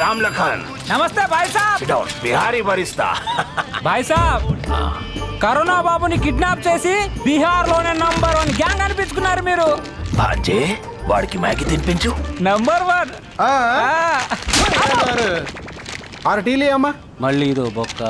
राम लखन। నమస్తే భాయ్ సాబ్. బిహారీ బరిస్తా. భాయ్ సాబ్, కరోనా బాబుని కిడ్నాప్ చేసి బీహార్ లోనే నంబర్ 1 గ్యాంగ్ అనిపించుకున్నారు మీరు. అంటే వాడికి మ్యాగీ తినిపించు. నంబర్ 1. టీలే అమ్మా. మళ్ళీ ఇదో బొక్క.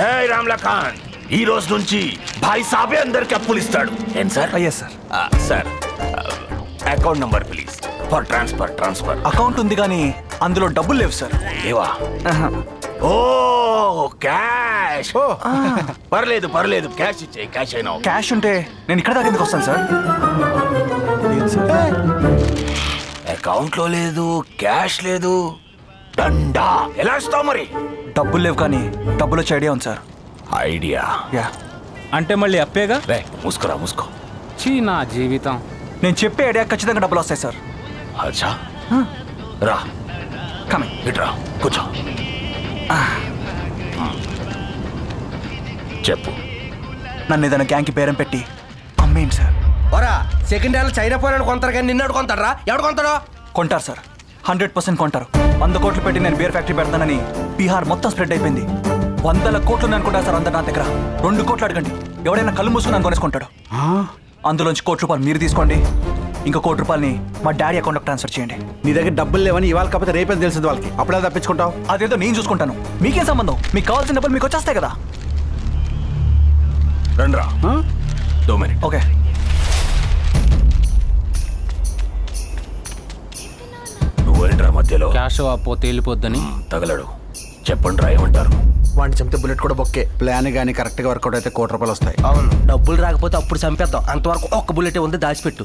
ఏయ్ రామ్ లఖన్, ఈ రోజు నుంచి భాయ్ సాబే అందరికి అప్పులు ఇస్తాడు. ఏం సార్? అయ్యస్ sir. Sir account number please for transfer. Account ఉంది కానీ అందులో డబ్బులు లేవు సార్. లేవా? ఓ క్యాష్. పర్లేదు క్యాష్ ఇచ్చేయి. క్యాష్ అయినా క్యాష్ ఉంటే నేను ఇక్కడ దాకా ఎందుకు వస్తాను సార్? అకౌంట్ లో లేదు, క్యాష్ లేదు, దండా ఎలా ఇస్తావు మరి? డబ్బులు లేవు కానీ డబ్బులు వచ్చే ఐడియా ఉంది సార్. ఐడియా? యా. అంటే మళ్ళీ అప్పేగా. రే మూసుకో. చీ నా జీవితం. నేను చెప్పే ఐడియా ఖచ్చితంగా డబ్బులు వస్తాయి సార్. అచ్చా రా, కమింగ్. ఇట్రా కూర్చో. చెప్పు. నన్ను ఏదైనా గ్యాంగ్కి పేరం పెట్టి అమ్మేయండి సార్. ఓరా సెకండ్ హ్యాండ్ చైనా పోయిన కొంటారు కానీ నిన్నడు కొంటారా? ఎవడు కొంటాడో? కొంటారు సార్, 100% కొంటారు. 100 కోట్లు పెట్టి నేను బీర్ ఫ్యాక్టరీ పెడతానని బీహార్ మొత్తం స్ప్రెడ్ అయిపోయింది. 100 కోట్లు అనుకుంటారు సార్ అందరు నా దగ్గర. 2 కోట్లు అడగండి, ఎవడైనా కళ్ళు మూసుకుని కొనేసుకుంటాడు. అందులోంచి ₹1 మీరు తీసుకోండి, ఇంకో ₹1 మా డాడీ అకౌంట్కి ట్రాన్స్ఫర్ చేయండి. నీ దగ్గర డబ్బులు లేవని ఇవాళ కాకపోతే రేపేం తెలిసింది వాళ్ళకి. అప్పుడే తప్పించుకుంటావు. అదేదో నేను చూసుకుంటాను, మీకేం సంబంధం? మీకు కావాల్సిన డబ్బులు మీకు వచ్చేస్తాయి కదా. రండ్రా. 2 మినిట్. ఓకే. నువ్వేంట్రా మధ్యలో? క్యాష్ అప్పో తేలిపోద్దని. తగలడు. చెప్పండి రా, ఏమంటారు? వాడిని చంపితే బుల్లెట్ కూడా బొక్కే. ప్లాన్ గానీ కరెక్ట్ గా వర్కౌట్ అయితే ₹1 వస్తాయి. అవును, డబ్బులు రాకపోతే అప్పుడు చంపేద్దాం. అంతవరకు ఒక్క బుల్లెట్ ఉంది, దాచిపెట్టు.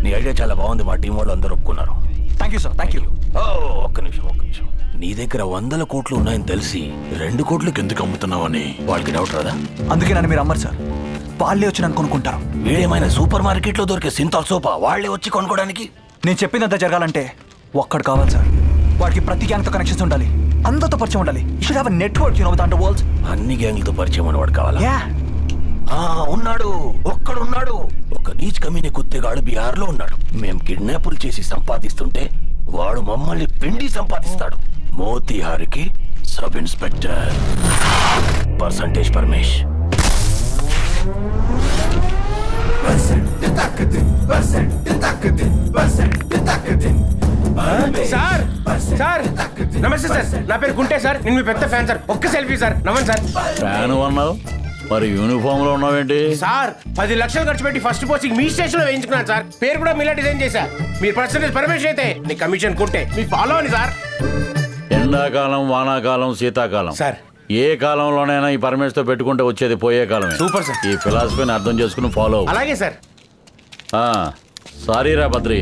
నీ ఐడియా చాలా బాగుంది. మా టీం వాళ్ళు అందరూ ఒప్పుకున్నారు. Thank you sir. Thank you. ఒక్క నిమిషం. నీ దగ్గర 100 కోట్లు ఉన్నాయని తెలిసి 2 కోట్లకి ఎందుకు అమ్ముతున్నావని వాళ్ళకి డౌట్ రాదా? అందుకే నన్ను మీరు అమ్మరు సార్, వాళ్ళే వచ్చి నన్ను కొనుక్కుంటారు. వీడేమైనా సూపర్ మార్కెట్ లో దొరికే సింతాల్ సోపా వాళ్ళే వచ్చి కొనుక్కోడానికి? నేను చెప్పిందంతా జరగాలంటే ఒక్కడు కావాలి సార్. వాడికి ప్రతి గ్యాంగ్తో కనెక్షన్స్ ఉండాలి, అందరితో పరిచయం ఉండాలి. You should have a network, you know the world. అన్ని గ్యాంగ్లతో పరిచయం ఉన్నవాడు కావాలా? యా. ఉన్నాడు, ఒక్కడున్నాడు. ఒక నీచ్ కమీనే కుత్తేగాడు బీహార్ లో ఉన్నాడు. మేం కిడ్నాపులు చేసి సంపాదిస్తుంటే వాడు మమ్మల్ని పిండి సంపాదిస్తాడు. మోతీహారికి sub inspector percentage Paramesh. Sir నమస్తే సార్, నా పేరు గుంటే సార్. నేను మీ పెద్ద ఫ్యాన్ సార్. ఒక్క సెల్ఫీ సార్. నవ్వండి సార్. ఫ్యాన్ అన్నావు మరి యూనిఫామ్ లో ఉన్నావేంటి? సార్ 10 లక్షలు ఖర్చు పెట్టి ఫస్ట్ పోస్టింగ్ మీ స్టేషన్ లో వేయించుకున్నాను సార్. పేరు కూడా మీలా డిజైన్ చేశా. మీరు పర్సంటేజ్ పరమేష్ అయితే నీ కమిషన్ కుంటే మీ ఫాలో అని సార్. ఎండాకాలం, వానాకాలం, శీతాకాలం సార్ ఏ కాలంలోనైనా ఈ పరమేష్ తో పెట్టుకుంటే వచ్చేది పోయే కాలమే. Super sir. ఈ ఫిలాసఫీని అర్థం చేసుకుని ఫాలో. అలాగే సార్. సారీ రా బద్రి,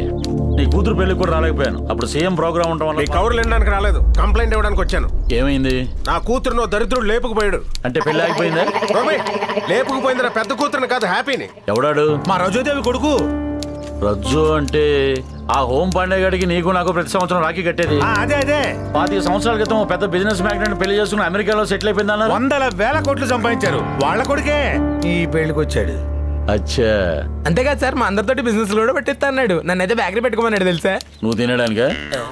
నీ కూతురు పెళ్లికి కూడా రాలేకపోయాను. అప్పుడు సీఎం ప్రోగ్రామ్ ఉండడం వల్ల కవర్లు వినడానికి రాలేదు, కంప్లైంట్ ఇవ్వడానికి వచ్చాను. ఏమైంది? నా కూతురును దరిద్రుడు లేపుకుపోయాడు. అంటే పెళ్లి ఆగిపోయిందా? లేపుకుపోయింది నా పెద్ద కూతురుని కాదు, హ్యాపీని. ఎవడాడు? మా రజోదేవి కొడుకు. రజ్జు అంటే ఆ హోమ్ పండగడికి నీకు నాకు ప్రతి సంవత్సరం రాఖీ కట్టేది. అదే 25 సంవత్సరాల క్రితం పెద్ద బిజినెస్ మ్యాగ్నెట్ పెళ్లి చేసుకుని అమెరికాలో సెటిల్ అయిపోయింది అన్నారు. 100,000 కోట్లు సంపాదించారు. వాళ్ళ కొడుకే ఈ పెళ్లికి వచ్చాడు. అచ్చా. అంతేకాదు సార్, మా అందరితోటి బిజినెస్ కూడా పెట్టిస్తా అన్నాడు. నన్ను అయితే బేకరీ పెట్టుకోమన్నాడు తెలుసా. నువ్వు తినడానికా?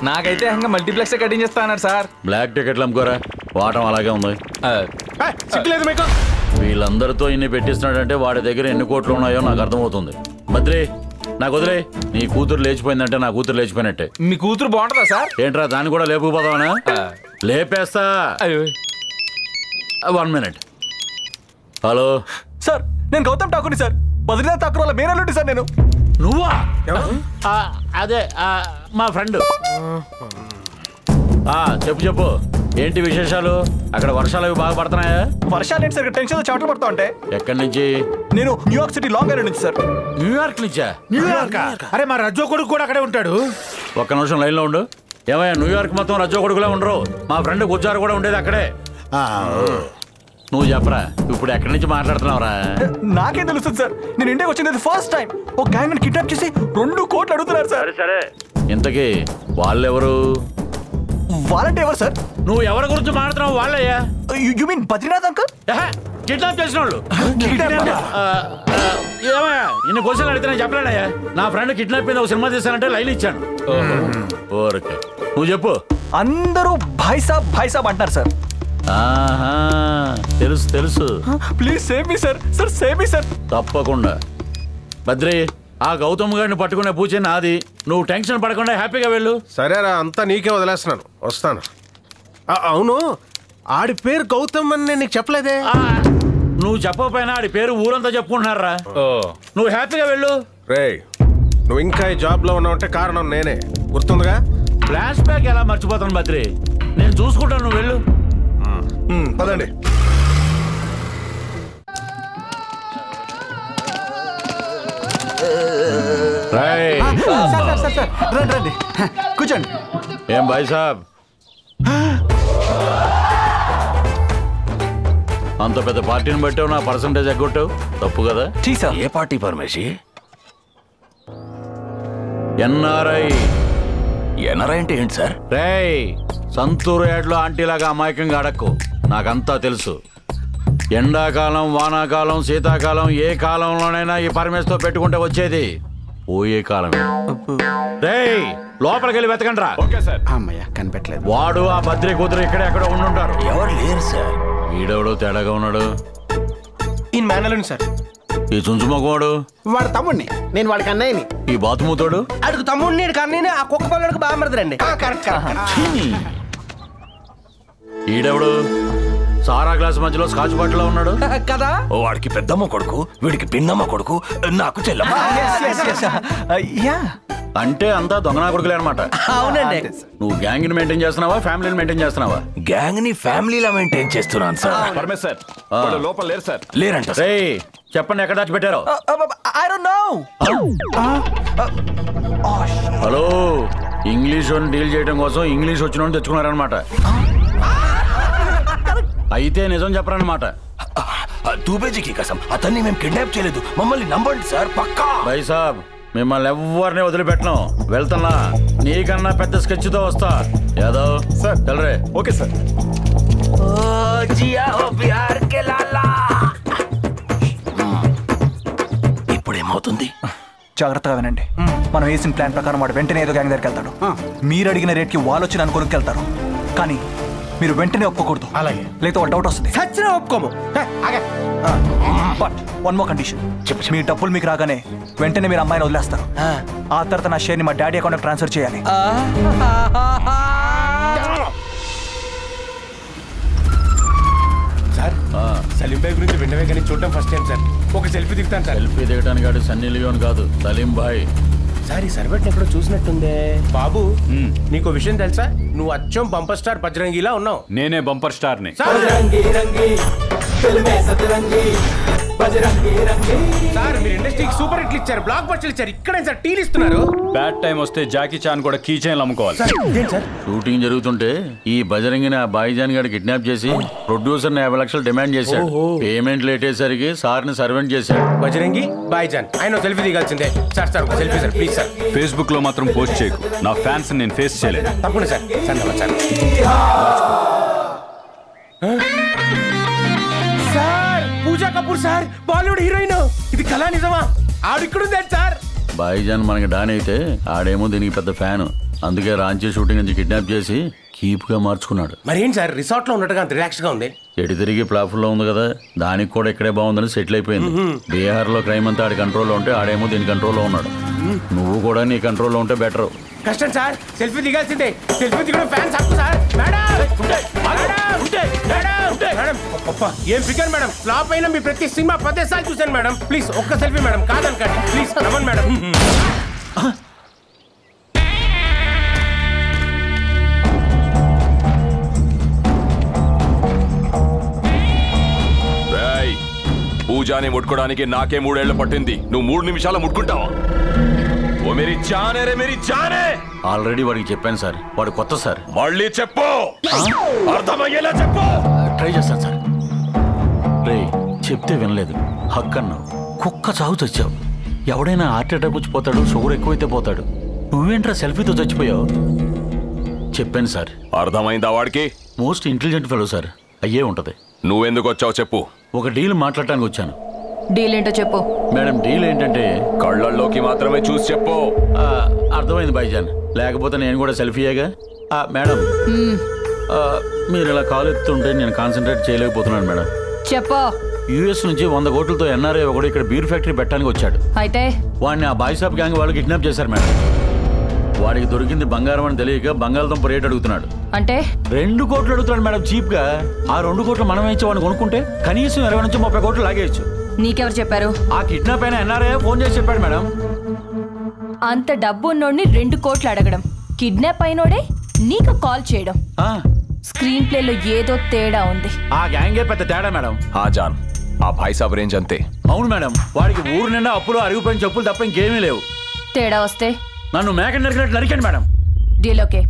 నాకైతే ఇంకా మల్టీప్లెక్స్ కటింగ్ చేస్తా అన్నాడు సార్. బ్లాక్ టికెట్లు అమ్ముకోరా, వాటం అలాగే ఉంది. సిగ్గులేదు మీకు? వీళ్ళందరితో ఇన్ని పెట్టిస్తున్నాడంటే వాడి దగ్గర ఎన్ని కోట్లు ఉన్నాయో నాకు అర్థమవుతుంది. బద్రి నాకు వదిలే. నీ కూతురు లేచిపోయిందంటే నా కూతురు లేచిపోయినట్టే. మీ కూతురు బాగుంటుందా సార్? ఏంట్రా దాన్ని కూడా లేపుకుపోదావనా? లేపేస్తా. 1 మినిట్. హలో సార్, నేను గౌతమ్ ఠాకూర్ని సార్. బద్రీనాథ్ ఠాకూర్ వాళ్ళ మేనల్లుండి సార్ నేను. నువ్వా? అదే మా ఫ్రెండ్. చెప్పు ఏంటి విశేషాలు? అక్కడ వర్షాలు అవి బాగా పడుతున్నాయా? వర్షాలు ఏంటి సార్, టెన్షన్ చెమటలు పడతా ఉంటాయి. ఎక్కడి నుంచి? నేను న్యూయార్క్ సిటీ లాంగ్ ఐలాండ్ నుంచి సార్. న్యూయార్క్ నుంచా? న్యూయార్క్? అరే మా రజ్జో కొడుకు కూడా అక్కడే ఉంటాడు. ఒక్క నిమిషం లైన్ లో ఉండు. ఏమయ్యా, న్యూయార్క్ మొత్తం రజ్జో కొడుకులే ఉండరు. మా ఫ్రెండ్ గుజ్జారు కూడా ఉండేది అక్కడే. నువ్వు చెప్పరా, ఇప్పుడు ఎక్కడి నుంచి మాట్లాడుతున్నావురా? నాకేం తెలుస్తుంది సార్, నేను ఇండియాకి వచ్చింది ఫస్ట్ టైం. ఒక గ్యాంగ్ కిడ్నాప్ చేసి 2 కోట్లు అడుగుతున్నారు సార్. సరే ఇంతకీ వాళ్ళెవరు? వాళ్ళంటే ఎవరు సార్? నువ్వు ఎవరి గురించి మాట్లాడుతున్నావు? వాళ్ళయ్యా. You mean Badrinath uncle? Kidnap చేసిన వాళ్ళు. ఏమయ్యా ఇన్ని క్వశ్చన్లు అడిగితే నేను చెప్పలేడయ్యా. నా ఫ్రెండ్ కిడ్నాప్ మీద ఒక సినిమా తీశానంటే లైన్ ఇచ్చాను. ఓకే నువ్వు చెప్పు. అందరూ భాయ్ సాబ్ అంటారు సార్. ఆహా తెలుసు తెలుసు. Please save me sir. Sir save me sir. తప్పకుండా. బద్రి ఆ గౌతమ్ గారిని పట్టుకునే పూజ నాది. నువ్వు టెన్షన్ పడకుండా హ్యాపీగా వెళ్ళు. సరేరా అంతా నీకే వదిలేస్తున్నాను, వస్తాను. అవును ఆడి పేరు గౌతమ్ అని నేను నీకు చెప్పలేదే. నువ్వు చెప్పకపోయినా ఆడి పేరు ఊరంతా చెప్పుకుంటున్నారా. నువ్వు హ్యాపీగా వెళ్ళు. రేయ్ నువ్వు ఇంకా ఈ జాబ్ లో ఉన్నావంటే కారణం నేనే, గుర్తుందిగా? ఫ్లాష్ బ్యాక్ ఎలా మర్చిపోతాను బద్రి, నేను చూసుకుంటాను, నువ్వు వెళ్ళు. పదండి. రండి కూర్చోండి. ఏం భాయ్ సాబ్ అంత పెద్ద పార్టీని బట్టావు, నా పర్సంటేజ్ ఎగ్గొట్టావు, తప్పు కదా? ఏ పార్టీ పరమేశి? ఎన్ఆర్ఐ. ఎన్ఆర్ఐ అంటే ఏంటి సార్? రేయ్ సంతూరు యాడ్లో ఆంటీలాగా అమాయకంగా అడక్కు, నాకంతా తెలుసు. ఎండాకాలం వానాకాలం శీతాకాలం ఏ కాలంలోనైనా ఈ పరమేశ్తో పెట్టుకుంటే వచ్చేది పోయే కాలమే. రేయ్ లోపలికి వెళ్ళి వెతకండి రా. అమ్మయ్య కనిపెట్టలేదు. వాడు ఆ బద్రి కూతురు ఇక్కడే ఎక్కడో ఉండుంటారు. ఎవరు లేరు సార్. ఈడెవడో తేడాగా ఉన్నాడు. ఈ మేనలుని సార్. ఈ చుంచుమగవాడు వాడు తమ్ముడిని, నేను వాడికి అన్నయ్యని. ఈ బాతుమూతోడు అడుగు తమ్ముడిని కన్నయ్యని. ఆ కుక్క పిల్లడికి బాగా మరదరండి. కరెక్ట్. ఈడెవడు సారా గ్లాస్ మధ్యలో స్కాచ్ బాటిల్లో ఉన్నాడు కదా. వాడికి పెద్దమ్మ కొడుకు, వీడికి పిన్నమ్మ కొడుకు, నాకు చెల్లమ్మ. అంటే అంతా దొంగనా కొడుకులే అనమాట. అవునండి. నువ్వు గ్యాంగ్ ని మెయింటైన్ చేస్తున్నావా, ఫ్యామిలీని మెయింటైన్ చేస్తున్నావా? గ్యాంగ్ ని ఫ్యామిలీలా మెయింటైన్ చేస్తున్నాను సార్. పరమేశ్వర్ లోపల లేరు సార్. లేరంట సార్. రేయ్ చెప్పండి ఎక్కడ దాచి పెట్టారో. I don't know. Hello, English deal చేయడం కోసం ఇంగ్లీష్ వచ్చిన తెచ్చుకున్నారనమాట. అయితే నిజం చెప్పరన్నమాట. తూబేజీకి కసం, అతన్ని మేము కిడ్నాప్ చేయలేదు, మమ్మల్ని నమ్మండి సార్, పక్కా. భాయ్ సాబ్ మిమ్మల్ని ఎవరిని వదిలిపెట్టను, వెళ్తున్నా. నీకన్నా పెద్ద స్కెచ్ తో వస్తా. యాదవ్ సార్. చల్రే. Okay sir. ఇప్పుడేమవుతుంది? జాగ్రత్తగా వినండి. మనం వేసిన ప్లాన్ ప్రకారం వాడు వెంటనే ఏదో గ్యాంగ్ దగ్గరికి వెళ్తాడు. మీరు అడిగిన రేట్కి వాళ్ళు వచ్చి నన్ను కొనుక్కెళ్తారు. కానీ మీరు వెంటనే ఒప్పుకోకూడదు. అలాగే. లేకపోతే వాళ్ళు డౌట్ వస్తుంది. సచ్చిన ఒప్పుకోము. But one more condition. మీ డబ్బులు మీకు రాగానే వెంటనే మీరు అమ్మాయిని వదిలేస్తారు. ఆ తర్వాత నా షేర్ని మా డాడీ అకౌంట్కి ట్రాన్స్ఫర్ చేయాలి. సార్ సలీం భాయ్ గురించి విన్నవే కానీ చూడటం ఫస్ట్ టైం సార్. ఒక సెల్ఫీ దిగుతాను సార్. సెల్ఫీ దిగడానికి వాడు సన్నీ లియోన్ కాదు, సలీం భాయ్. సార్ ఈ సర్వెంట్ ఎక్కడో చూసినట్టుందే. బాబు నీకు విషయం తెలుసా? నువ్వు అచ్చం బంపర్ స్టార్ బజరంగిలా ఉన్నావు. నేనే బంపర్ స్టార్ ని. సార్ మీరు ఇండస్ట్రీకి సూపర్ హిట్లు ఇచ్చారు, బ్లాక్ బస్టర్లు ఇచ్చారు. ఇక్కడే సార్ టీలు ఇస్తున్నారు. బ్యాడ్ టైం వస్తే జాకీ చాన్ కూడా కీ చైన్లు అమ్ముకోవాలి. సార్ షూటింగ్ జరుగుతుంటే ఈ బజరంగిని ఆ బాయిజాన్ గారు కిడ్నాప్ చేసి ప్రొడ్యూసర్ 50 లక్షలు డిమాండ్ చేశాడు. పేమెంట్ లేట్ అయ్యేసరికి సార్ని సర్వెంట్ చేశాడు. బజరంగి బాయ్జాన్ ఆయన సెల్ఫీ దిగాల్సిందే. సార్ సార్ ఒక selfie sir please sir. Facebook లో మాత్రం పోస్ట్ చేయకు, నా ఫ్యాన్స్ నేను ఫేస్ చేయలేదు. తప్పకుండా సార్. సార్ సార్ పూజా కపూర్ సార్, బాలీవుడ్ హీరోయిన్. ఇది కళా నిజమా? ఆవిడిక్కడుంది సార్. బాయిజాన్ మనకి డాన్ అయితే ఆడేమో దీనికి పెద్ద ఫ్యాన్. అందుకే రాంచీ షూటింగ్ నుంచి కిడ్నాప్ చేసి కీప్ గా మార్చుకున్నాడు. మరేంటి సార్ రిసార్ట్ లో ఉన్నట్టుగా అంత రిలాక్స్ గా ఉంది? ఎటు తిరిగి ప్లాట్ఫామ్ లో ఉంది కదా, దానికి కూడా ఇక్కడే బాగుందని సెటిల్ అయిపోయింది. బీహార్ లో క్రైమ్ అంతా ఆడి కంట్రోల్లో ఉంటే ఆడేమో దీని కంట్రోల్లో ఉన్నాడు. నువ్వు కూడా నీ కంట్రోల్లో ఉంటే బెటర్. కష్టం సార్, సెల్ఫీ దిగాల్సిందే. సెల్ఫీ దిగడం ఫ్యాన్స్ హక్కు సార్. మేడం ఏం ఫిగర్ మేడం. ఫ్లాప్ అయినా మీ ప్రతి సినిమా 10 సార్లు చూశాను మేడం. ప్లీజ్ ఒక్క సెల్ఫీ మేడం, కాదనకండి ప్లీజ్. రమన్ మేడం. పూజాని ముట్టుకోవడానికి నాకే 3 ఏళ్లు పట్టింది, నువ్వు 3 నిమిషాలు ముట్టుకుంటావా? ఓ మేరీ జానే రే మేరీ జానే. ఆల్రెడీ వాడికి చెప్పాను సార్, వాడు కొత్త సార్. మళ్ళీ చెప్పు, అర్థమయ్యేలా చెప్పు. ట్రై చేస్తాను సార్. రే చెప్తే వినలేదు, హక్ అన్నావు, కుక్క చావు చచ్చావు. ఎవడైనా హార్ట్ అటాక్ వచ్చి పోతాడు, షుగర్ ఎక్కువైతే పోతాడు. నువ్వేంట్రా సెల్ఫీతో చచ్చిపోయావు? చెప్పాను సార్. అర్థమైందా వాడికి? మోస్ట్ ఇంటెలిజెంట్ ఫెలో సార్, అయ్యే ఉంటది. నువ్వెందుకు వచ్చావు చెప్పు. ఒక డీల్ మాట్లాడటానికి వచ్చాను. డీల్ ఏంటో చెప్పు. మేడం డీల్ ఏంటంటే కళ్ళల్లోకి మాత్రమే చూసి చెప్పు. అర్థమైంది భాయిజాన్, లేకపోతే నేను కూడా సెల్ఫీయేగా. మేడం మీరు ఇలా కాల్ ఎత్తుంటే నేను కాన్సన్ట్రేట్ చేయలేకపోతున్నాను మేడం. చెప్పు. యుఎస్ నుంచి 100 కోట్లతో ఎన్ఆర్ఐ ఒకడు ఇక్కడ బీర్ ఫ్యాక్టరీ పెట్టడానికి వచ్చాడు. అయితే వాడిని ఆ బాయ్సాబ్ గ్యాంగ్ వాళ్ళు కిడ్నాప్ చేశారు మేడం. వాడికి దొరికింది బంగారం అని తెలియక బంగాళదుంప రేట్ అడుగుతున్నాడు. అంటే 2 కోట్లు అడుగుతున్నాడు మేడం చీప్ గా. ఆ 2 కోట్లు మనం ఇచ్చి వాడిని కొనుక్కుంటే కనీసం 20 నుంచి 30 కోట్లు లాగేయచ్చు. నీకెవరు చెప్పారు? ఆ కిడ్నాప్ అయిన ఎన్ఆర్ఐ ఫోన్ చేసి చెప్పాడు మేడం. అంత డబ్బు ఉన్నోడిని 2 కోట్లు అడగడం, కిడ్నాప్ అయినోడే నీకు కాల్ చేయడం, స్క్రీన్ ప్లే లో ఏదో తేడా ఉంది. ఆ గ్యాంగే పెద్ద తేడా మేడం. జాన్, ఆ భాయ్ సాబ్ రేంజ్ అంతే. అవును మేడం, వాడికి ఊరు నిండా అప్పులు అరిగిపోయిన చెప్పులు తప్ప ఇంకేమీ లేవు. తేడా వస్తే నన్ను మేక నరికినట్టు నరికండి మేడం. Deal okay.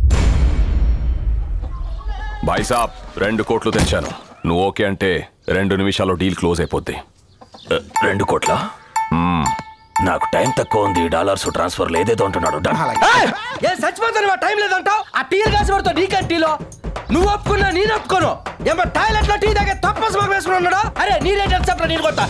భాయ్ సాబ్ 2 కోట్లు తెచ్చాను. నువ్వు ఓకే అంటే 2 నిమిషాల్లో డీల్ క్లోజ్ అయిపోద్ది. 2 కోట్ల? నాకు టైం తక్కువ ఉంది, డాలర్స్ ట్రాన్స్ఫర్ లేదేదో అంటున్నాడు. చచ్చిపోతాను టైం లేదంటావు. ఆ టీలు కాసి పడుతావు నీకంటే టీలో. నువ్వు ఒప్పుకున్నా నేను ఒప్పుకోను. ఏమో టాయిలెట్ లో టీ దగ్గర తప్పసు వేసుకుని ఉన్నాడు. అరే నీ రేట్ చెప్పరా, నేను కొట్టా.